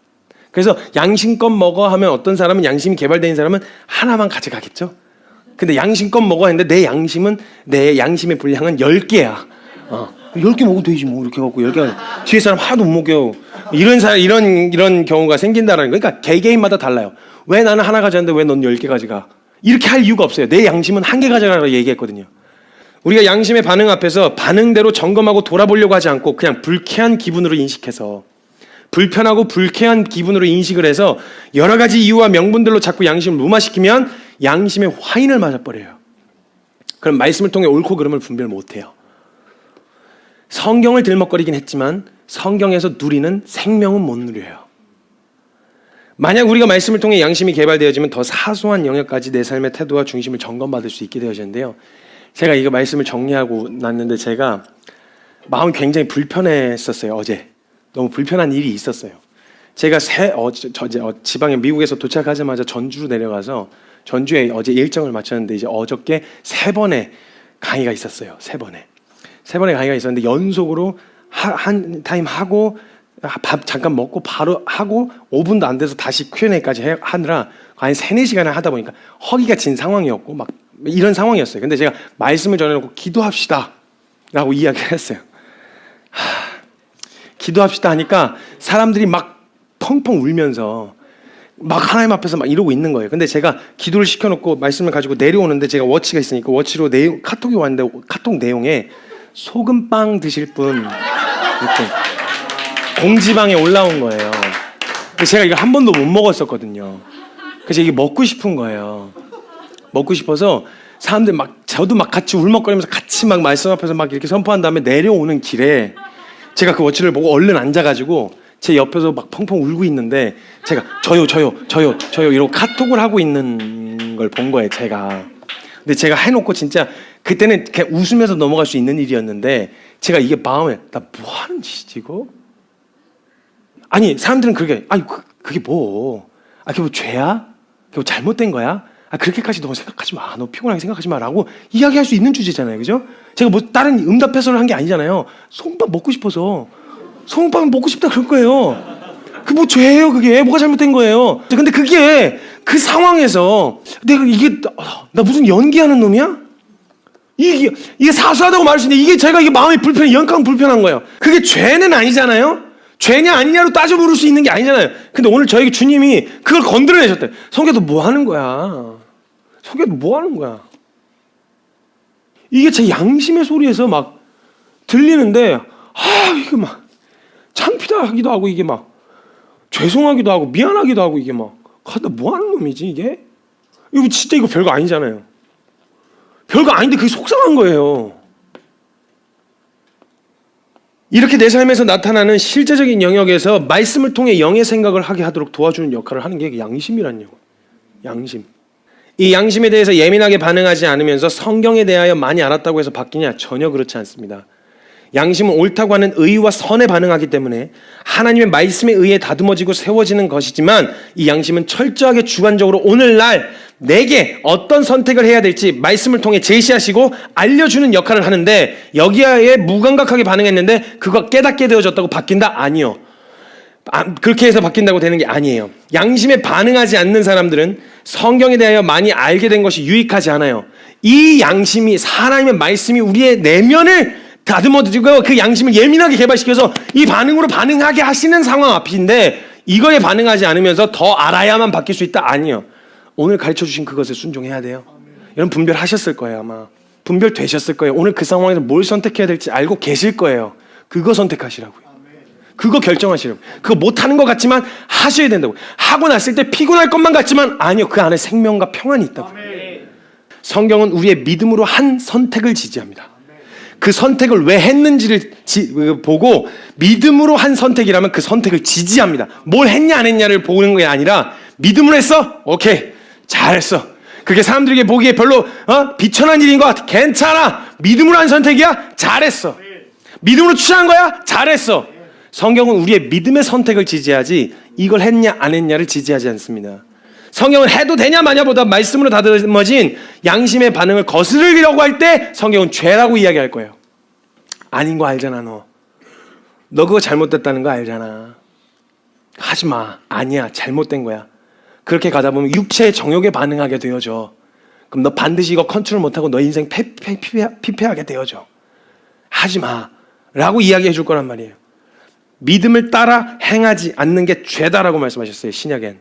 그래서 양심껏 먹어 하면 어떤 사람은 양심이 개발된 사람은 하나만 가져가겠죠. 근데 양심껏 먹어 했는데 내 양심의 분량은 10개야. 10개 먹어도 되지 뭐 이렇게 갖고 10개 뒤에 사람 하나도 못 먹여. 이런 경우가 생긴다라는 거. 그러니까 개개인마다 달라요. 왜 나는 하나 가져왔는데 왜 넌 10개 가져가? 이렇게 할 이유가 없어요. 내 양심은 1개 가져가라고 얘기했거든요. 우리가 양심의 반응 앞에서 반응대로 점검하고 돌아보려고 하지 않고 그냥 불쾌한 기분으로 인식해서, 불편하고 불쾌한 기분으로 인식을 해서 여러 가지 이유와 명분들로 자꾸 양심을 무마시키면 양심의 화인을 맞아버려요. 그럼 말씀을 통해 옳고 그름을 분별 못해요. 성경을 들먹거리긴 했지만 성경에서 누리는 생명은 못 누려요. 만약 우리가 말씀을 통해 양심이 개발되어지면 더 사소한 영역까지 내 삶의 태도와 중심을 점검받을 수 있게 되어지는데요. 제가 이거 말씀을 정리하고 났는데 제가 마음이 굉장히 불편했었어요. 어제 너무 불편한 일이 있었어요. 제가 지방에 미국에서 도착하자마자 전주로 내려가서 전주에 어제 일정을 마쳤는데 이제 어저께 3번의 강의가 있었어요. 3번의 강의가 있었는데 연속으로 한 타임 하고 밥 잠깐 먹고 바로 하고 5분도 안 돼서 다시 Q&A까지 하느라 한 3, 4시간을 하다 보니까 허기가 진 상황이었고 막 이런 상황이었어요. 근데 제가 말씀을 전해놓고 기도합시다 라고 이야기를 했어요. 기도합시다 하니까 사람들이 막 펑펑 울면서 막 하나님 앞에서 막 이러고 있는 거예요. 근데 제가 기도를 시켜놓고 말씀을 가지고 내려오는데 제가 워치가 있으니까 워치로 카톡이 왔는데 카톡 내용에 소금빵 드실 분 이렇게 공지방에 올라온 거예요. 제가 이거 한 번도 못 먹었었거든요. 그래서 이게 먹고 싶은 거예요. 먹고 싶어서 사람들 막 저도 막 같이 울먹거리면서 같이 막 말씀 앞에서 막 이렇게 선포한 다음에 내려오는 길에 제가 그 워치를 보고 얼른 앉아가지고 제 옆에서 막 펑펑 울고 있는데 제가 저요 이러고 카톡을 하고 있는 걸 본 거예요, 제가. 근데 제가 해놓고 진짜 그때는 그냥 웃으면서 넘어갈 수 있는 일이었는데 제가 이게 마음에 나 뭐 하는 짓이지 이거? 아니 사람들은 그게 아니 그게 뭐? 그게 뭐 죄야? 그게 뭐 잘못된 거야? 그렇게까지 너 생각하지 마. 너 피곤하게 생각하지 마라고 이야기할 수 있는 주제잖아요, 그죠? 제가 뭐 다른 응답 해설을 한 게 아니잖아요. 소금빵 먹고 싶어서 소금빵 먹고 싶다 그럴 거예요. 그 뭐 죄예요, 그게 뭐가 잘못된 거예요. 근데 그게 그 상황에서 내가 이게 나 무슨 연기하는 놈이야? 이게 사소하다고 말할 수 있는데 이게 제가 이게 마음이 불편해, 영광 불편한 거예요. 그게 죄는 아니잖아요. 죄냐 아니냐로 따져 물을 수 있는 게 아니잖아요. 근데 오늘 저에게 주님이 그걸 건드려내셨대요. 성계도 뭐 하는 거야? 성계도 뭐 하는 거야? 이게 제 양심의 소리에서 막 들리는데 이게 막 창피하기도 하고 이게 막 죄송하기도 하고 미안하기도 하고 이게 막 나 뭐 하는 놈이지 이게? 이거 진짜 이거 별거 아니잖아요. 별거 아닌데 그게 속상한 거예요. 이렇게 내 삶에서 나타나는 실제적인 영역에서 말씀을 통해 영의 생각을 하게 하도록 도와주는 역할을 하는 게 양심이란 요. 양심. 이 양심에 대해서 예민하게 반응하지 않으면서 성경에 대하여 많이 알았다고 해서 바뀌냐? 전혀 그렇지 않습니다. 양심은 옳다고 하는 의와 선에 반응하기 때문에 하나님의 말씀에 의해 다듬어지고 세워지는 것이지만 이 양심은 철저하게 주관적으로 오늘날 내게 어떤 선택을 해야 될지 말씀을 통해 제시하시고 알려주는 역할을 하는데 여기에 무감각하게 반응했는데 그거 깨닫게 되어졌다고 바뀐다? 아니요. 그렇게 해서 바뀐다고 되는 게 아니에요. 양심에 반응하지 않는 사람들은 성경에 대하여 많이 알게 된 것이 유익하지 않아요. 이 양심이 하나님의 말씀이 우리의 내면을 다듬어지고 그 양심을 예민하게 개발시켜서 이 반응으로 반응하게 하시는 상황 앞인데 이거에 반응하지 않으면서 더 알아야만 바뀔 수 있다? 아니요. 오늘 가르쳐 주신 그것에 순종해야 돼요. 여러분 분별하셨을 거예요. 아마 분별되셨을 거예요. 오늘 그 상황에서 뭘 선택해야 될지 알고 계실 거예요. 그거 선택하시라고요. 그거 결정하시라고요. 그거 못하는 것 같지만 하셔야 된다고요. 하고 났을 때 피곤할 것만 같지만 아니요. 그 안에 생명과 평안이 있다고요. 성경은 우리의 믿음으로 한 선택을 지지합니다. 그 선택을 왜 했는지를 보고 믿음으로 한 선택이라면 그 선택을 지지합니다. 뭘 했냐 안 했냐를 보는 게 아니라 믿음으로 했어? 오케이. 잘했어. 그게 사람들에게 보기에 별로 비천한 일인 것 같아. 괜찮아. 믿음으로 한 선택이야? 잘했어. 믿음으로 취한 거야? 잘했어. 성경은 우리의 믿음의 선택을 지지하지 이걸 했냐 안 했냐를 지지하지 않습니다. 성경은 해도 되냐 마냐보다 말씀으로 다듬어진 양심의 반응을 거스르려고 할 때 성경은 죄라고 이야기할 거예요. 아닌 거 알잖아 너. 너 그거 잘못됐다는 거 알잖아. 하지 마. 아니야. 잘못된 거야. 그렇게 가다 보면 육체의 정욕에 반응하게 되어져. 그럼 너 반드시 이거 컨트롤 못하고 너 인생 피폐하게 되어져. 하지 마. 라고 이야기해 줄 거란 말이에요. 믿음을 따라 행하지 않는 게 죄다라고 말씀하셨어요. 신약엔.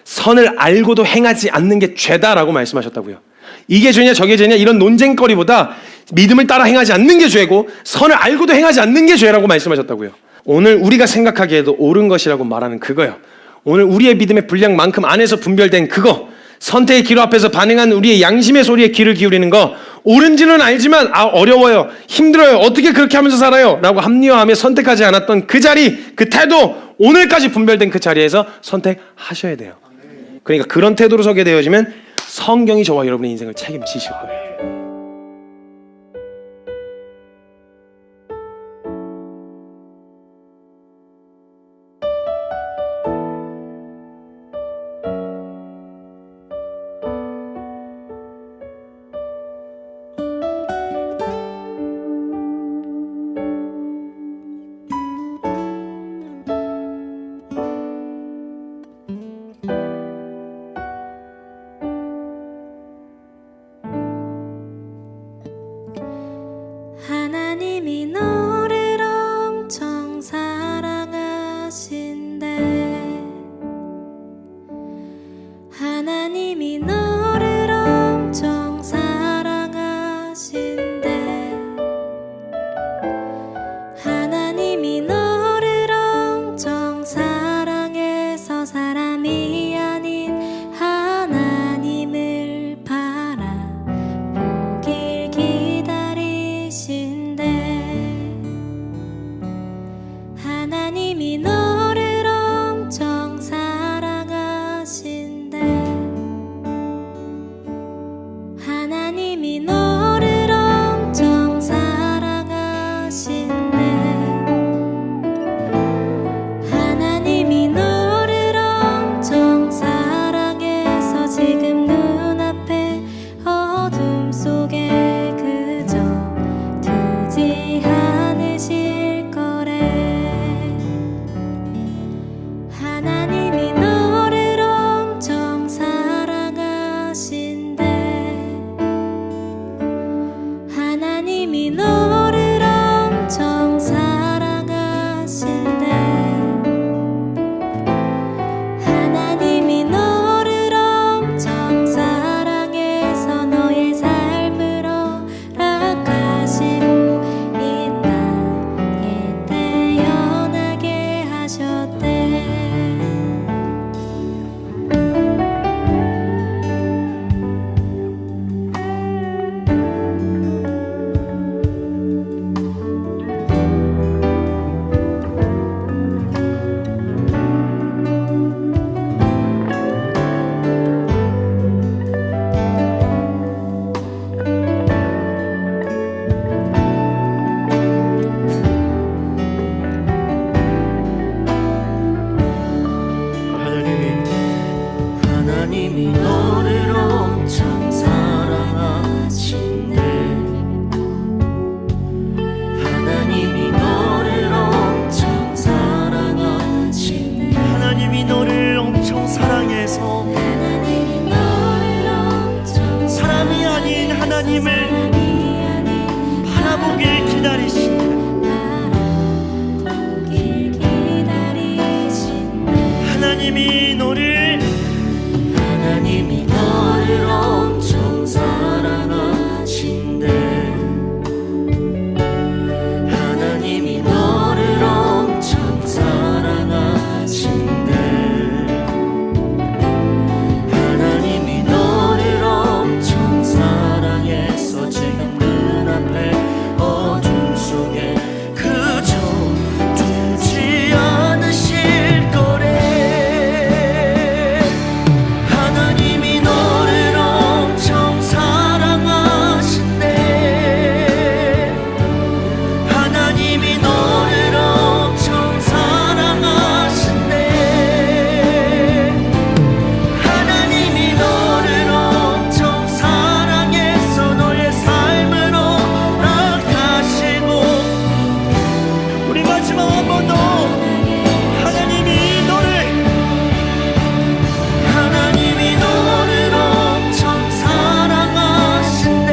선을 알고도 행하지 않는 게 죄다라고 말씀하셨다고요. 이게 죄냐 저게 죄냐 이런 논쟁거리보다 믿음을 따라 행하지 않는 게 죄고 선을 알고도 행하지 않는 게 죄라고 말씀하셨다고요. 오늘 우리가 생각하기에도 옳은 것이라고 말하는 그거요. 오늘 우리의 믿음의 분량만큼 안에서 분별된 그거, 선택의 기로 앞에서 반응한 우리의 양심의 소리에 귀를 기울이는 거, 옳은지는 알지만 어려워요, 힘들어요, 어떻게 그렇게 하면서 살아요 라고 합리화하며 선택하지 않았던 그 자리, 그 태도, 오늘까지 분별된 그 자리에서 선택하셔야 돼요. 그러니까 그런 태도로 서게 되어지면 성경이 저와 여러분의 인생을 책임지실 거예요. 하나님이 너를 엄청 사랑하신대. 하나님이 너를 엄청 사랑해서 사람이 아닌 하나님을 바라보길 기다리신대. 하나님이 너를 엄청 사랑하신대. 하나님이 너를 엄청 사랑하신대. 하나님이 너를 엄청 사랑해서 지금 눈앞에 어둠 속에 그저 두지 않으실 거래. 하나님이 너를 엄청 사랑하신대. 하나님이 너를 엄청 사랑하신대. 하나님이 너를 엄청 사랑해서 너의 삶을 허락하시고 이 땅에 태어나게 하셨대. 하나님이 너를 엄청 사랑하신대. 하나님이 너를 엄청 사랑하신대. 하나님이 너를 엄청 사랑해서 하나님이 너를 엄청 사람이 아닌 하나님을 사람이 아닌 바라보길 기다리신다. 바라보길 기다리신대. 하나님이 너를 하나님이 너를 엄청 사랑하신대. 하나님이 너를 엄청 사랑하신대. 하나님이 너를 엄청 사랑해서 지금 눈앞에 어둠 속에 그저 두지 않으실 거래. 하나님이 너를 엄청 사랑하신대. 하나님이 너를 엄청 사랑하신대. 하나님이 너를 엄청 사랑해서 너의 삶을 허락하시고. 우리 마지막 한 번 더 하나님이 너를 엄청 사랑하신대.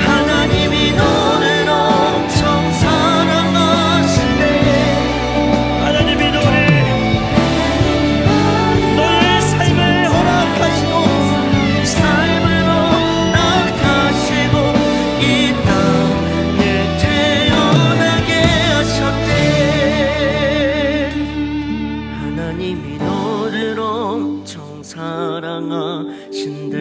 하나님이 너를 엄청 사랑하신대. 하나님이 너의 삶을 허락하시고 삶을 허락하시고 이 땅에 태어나게 하셨대. 하나님이 너를 엄청 사랑하신대.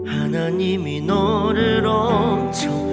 하나님이 너를 엄청